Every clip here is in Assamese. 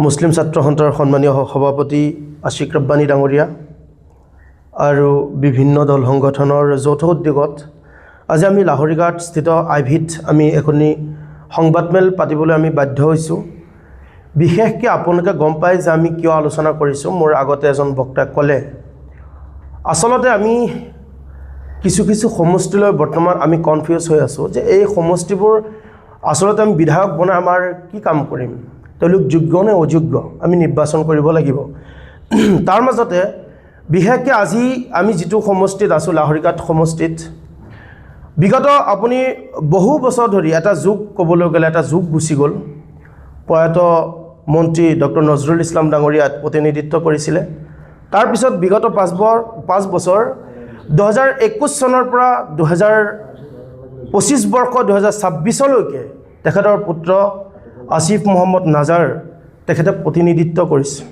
মুছলিম ছাত্ৰ সন্থাৰ সন্মানীয় সভাপতি আশিক ৰব্বানী ডাঙৰীয়া আৰু বিভিন্ন দল সংগঠনৰ যৌথ উদ্যোগত আজি আমি লাহৰীঘাট স্থিত আইভিত আমি এখনি সংবাদমেল পাতিবলৈ আমি বাধ্য হৈছোঁ। বিশেষকৈ আপোনালোকে গম পায় যে আমি কিয় আলোচনা কৰিছোঁ। মোৰ আগতে এজন বক্তাই ক'লে আচলতে আমি কিছু সমষ্টিলৈ বৰ্তমান আমি কনফিউজ হৈ আছোঁ যে এই সমষ্টিবোৰ আচলতে আমি বিধায়ক বনাই আমাৰ কি কাম কৰিম, তেওঁলোক যোগ্য নে অযোগ্য, আমি নিৰ্বাচন কৰিব লাগিব। তাৰ মাজতে বিশেষকৈ আজি আমি যিটো সমষ্টিত আছোঁ লাহৰীঘাট সমষ্টিত বিগত আপুনি বহু বছৰ ধৰি এটা যুগ ক'বলৈ গ'লে এটা যুগ গুচি গ'ল। প্ৰয়াত মন্ত্ৰী ডক্টৰ নজৰুল ইছলাম ডাঙৰীয়াত প্ৰতিনিধিত্ব কৰিছিলে। তাৰপিছত বিগত 5 বছৰ 2021 চনৰ পৰা 2025 বৰ্ষ 2026লৈকে তেখেতৰ পুত্ৰ আসিফ মহম্মদ নাজাৰ তেখেতে প্ৰতিনিধিত্ব কৰিছে।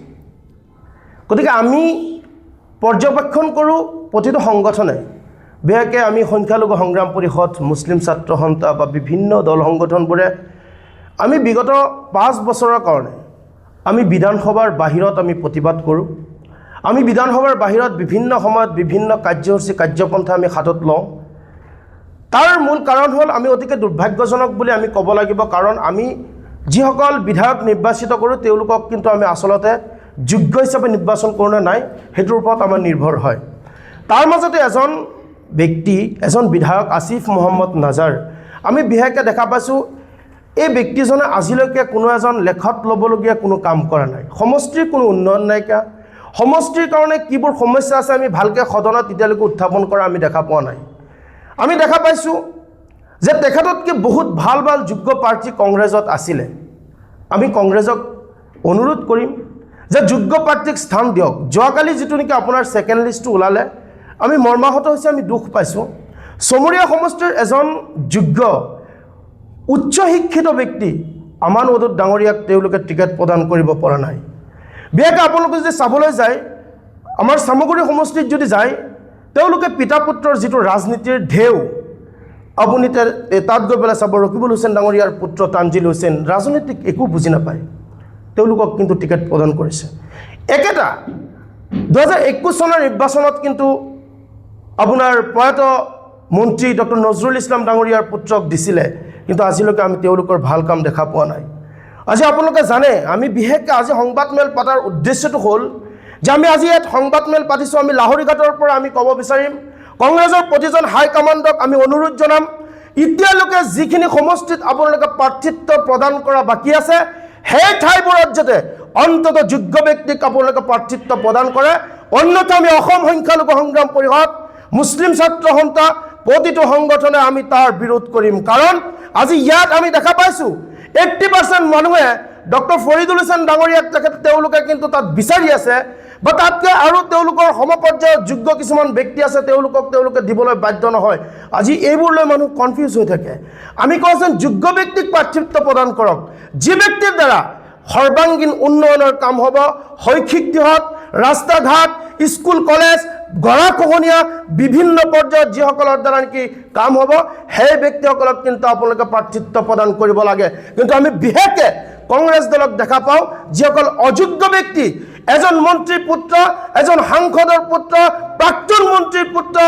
গতিকে আমি পৰ্যবেক্ষণ কৰোঁ প্ৰতিটো সংগঠনে, বিশেষকৈ আমি সংখ্যালঘু সংগ্ৰাম পৰিষদ, মুছলিম ছাত্ৰ সন্থা বা বিভিন্ন দল সংগঠনবোৰে আমি বিগত 5 বছৰৰ কাৰণে আমি বিধানসভাৰ বাহিৰত আমি প্ৰতিবাদ কৰোঁ। আমি বিধানসভাৰ বাহিৰত বিভিন্ন সময়ত বিভিন্ন কাৰ্যসূচী কাৰ্যপন্থা আমি হাতত লওঁ। তাৰ মূল কাৰণ হ'ল আমি অতিকে দুৰ্ভাগ্যজনক বুলি আমি ক'ব লাগিব, কাৰণ আমি যিসকল বিধায়ক নিৰ্বাচিত কৰোঁ তেওঁলোকক কিন্তু আমি আচলতে যোগ্য হিচাপে নিৰ্বাচন কৰোঁ নে নাই সেইটোৰ ওপৰত আমাৰ নিৰ্ভৰ হয়। তাৰ মাজতে এজন ব্যক্তি, এজন বিধায়ক আসিফ মহম্মদ নাজাৰ, আমি বিশেষকৈ দেখা পাইছোঁ এই ব্যক্তিজনে আজিলৈকে কোনো এজন লেখত ল'বলগীয়া কোনো কাম কৰা নাই। সমষ্টিৰ কোনো উন্নয়ন নাইকিয়া, সমষ্টিৰ কাৰণে কিবোৰ সমস্যা আছে আমি ভালকৈ সদনত এতিয়ালৈকে উত্থাপন কৰা আমি দেখা পোৱা নাই। আমি দেখা পাইছোঁ যে তেখেততকৈ বহুত ভাল যোগ্য প্ৰাৰ্থী কংগ্ৰেছত আছিলে। আমি কংগ্ৰেছক অনুৰোধ কৰিম যে যোগ্য প্ৰাৰ্থীক স্থান দিয়ক। যোৱাকালি যিটো নেকি আপোনাৰ ছেকেণ্ড লিষ্টটো ওলালে আমি মৰ্মাহত হৈছে, আমি দুখ পাইছোঁ। চমৰীয়া সমষ্টিৰ এজন যোগ্য উচ্চ শিক্ষিত ব্যক্তি আমান ওদুদ ডাঙৰীয়াক তেওঁলোকে টিকেট প্ৰদান কৰিব পৰা নাই। বিশেষকৈ আপোনালোকে যদি চাবলৈ যায় আমাৰ চামগুৰি সমষ্টিত যদি যায় তেওঁলোকে পিতা পুত্ৰৰ যিটো ৰাজনীতিৰ ঢেউ, আপুনি তাত গৈ পেলাই চাব ৰকিবুল হুছেইন ডাঙৰীয়াৰ পুত্ৰ তানজিল হুছেইন ৰাজনীতিক একো বুজি নাপায়, তেওঁলোকক কিন্তু টিকেট প্ৰদান কৰিছে। একেটা 2021 চনৰ নিৰ্বাচনত কিন্তু আপোনাৰ প্ৰয়াত মন্ত্ৰী ডক্টৰ নজৰুল ইছলাম ডাঙৰীয়াৰ পুত্ৰক দিছিলে, কিন্তু আজিলৈকে আমি তেওঁলোকৰ ভাল কাম দেখা পোৱা নাই। আজি আপোনালোকে জানে আমি বিশেষকৈ আজি সংবাদমেল পতাৰ উদ্দেশ্যটো হ'ল যে আমি আজি ইয়াত সংবাদমেল পাতিছোঁ। আমি লাহৰীঘাটৰ পৰা আমি ক'ব বিচাৰিম, কংগ্ৰেছৰ প্ৰতিজন হাইকমাণ্ডক আমি অনুৰোধ জনাম, এতিয়ালৈকে যিখিনি সমষ্টিত আপোনালোকে প্ৰাৰ্থিত্ব প্ৰদান কৰা বাকী আছে সেই ঠাইবোৰত যাতে অন্তত যোগ্য ব্যক্তিক আপোনালোকে প্ৰাৰ্থিত্ব প্ৰদান কৰে। অন্যথা আমি অসম সংখ্যালঘু সংগ্ৰাম পৰিষদ, মুছলিম ছাত্ৰ সন্থা প্ৰতিটো সংগঠনে আমি তাৰ বিৰোধ কৰিম। কাৰণ আজি ইয়াত আমি দেখা পাইছোঁ 80% মানুহে ডক্টৰ ফৰিদুল হুছেইন ডাঙৰীয়াক তেওঁলোকে কিন্তু তাত বিচাৰি আছে, বা তাতকৈ আৰু তেওঁলোকৰ সমপৰ্যায়ৰ যোগ্য কিছুমান ব্যক্তি আছে তেওঁলোকে দিবলৈ বাধ্য নহয়। আজি এইবোৰ লৈ মানুহ কনফিউজ হৈ থাকে। আমি কওঁচোন যোগ্য ব্যক্তিক প্ৰাৰ্থিত্ব প্ৰদান কৰক, যি ব্যক্তিৰ দ্বাৰা সৰ্বাংগীন উন্নয়নৰ কাম হ'ব, শৈক্ষিক দিশত ৰাস্তা ঘাট, স্কুল কলেজ, গৰাখহনীয়া বিভিন্ন পৰ্যায়ত যিসকলৰ দ্বাৰা নেকি কাম হ'ব সেই ব্যক্তিসকলক কিন্তু আপোনালোকে প্ৰাৰ্থিত্ব প্ৰদান কৰিব লাগে। কিন্তু আমি বিশেষকৈ কংগ্ৰেছ দলক দেখা পাওঁ যিসকল অযোগ্য ব্যক্তি, এজন মন্ত্ৰীৰ পুত্ৰ, এজন সাংসদৰ পুত্ৰ, প্ৰাক্তন মন্ত্ৰীৰ পুত্ৰ,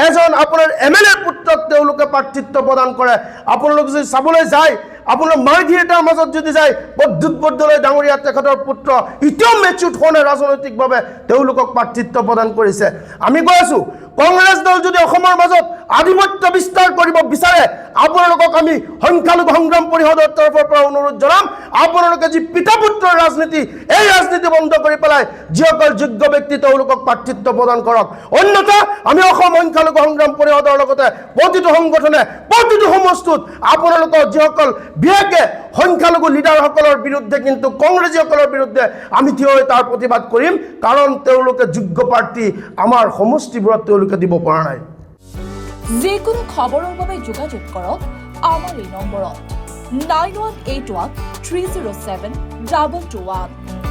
এজন আপোনাৰ MLA পুত্ৰক তেওঁলোকে প্ৰাৰ্থিত্ব প্ৰদান কৰে। আপোনালোকে যদি চাবলৈ যায় আপোনাৰ মাৰ্ঘেৰিটাৰ মাজত যদি যায় বদ্যুৎ বৰদলৈ ডাঙৰীয়া তেখেতৰ পুত্ৰ এতিয়াও মেচুৰ্ড হোৱা নাই ৰাজনৈতিকভাৱে, তেওঁলোকক প্ৰাৰ্থিত্ব প্ৰদান কৰিছে। আমি কৈ আছোঁ কংগ্ৰেছ দল যদি অসমৰ মাজত আধিপত্য বিস্তাৰ কৰিব বিচাৰে আপোনালোকক আমি সংখ্যালঘু সংগ্ৰাম পৰিষদৰ তৰফৰ পৰা অনুৰোধ জনাম, আপোনালোকে যি পিতা পুত্ৰৰ ৰাজনীতি এই ৰাজনীতি বন্ধ কৰি পেলাই যিসকল যোগ্য ব্যক্তি তেওঁলোকক প্ৰাৰ্থিত্ব প্ৰদান কৰক। অন্যথা আমি অসম সংখ্যালঘু সংগ্ৰাম পৰিষদৰ লগতে প্ৰতিটো সংগঠনে প্ৰতিটো সমষ্টিত আপোনালোকৰ যিসকল বিশেষকৈ সংখ্যালঘু লিডাৰসকলৰ বিৰুদ্ধে কিন্তু কংগ্ৰেছীসকলৰ বিৰুদ্ধে আমি থিয় হৈ তাৰ প্ৰতিবাদ কৰিম, কাৰণ তেওঁলোকে যোগ্য প্ৰাৰ্থী আমাৰ সমষ্টিবোৰত তেওঁলোকে দিব পৰা নাই। যিকোনো খবৰৰ বাবে যোগাযোগ কৰক আমাৰ এই নম্বৰত 9181 307 2221।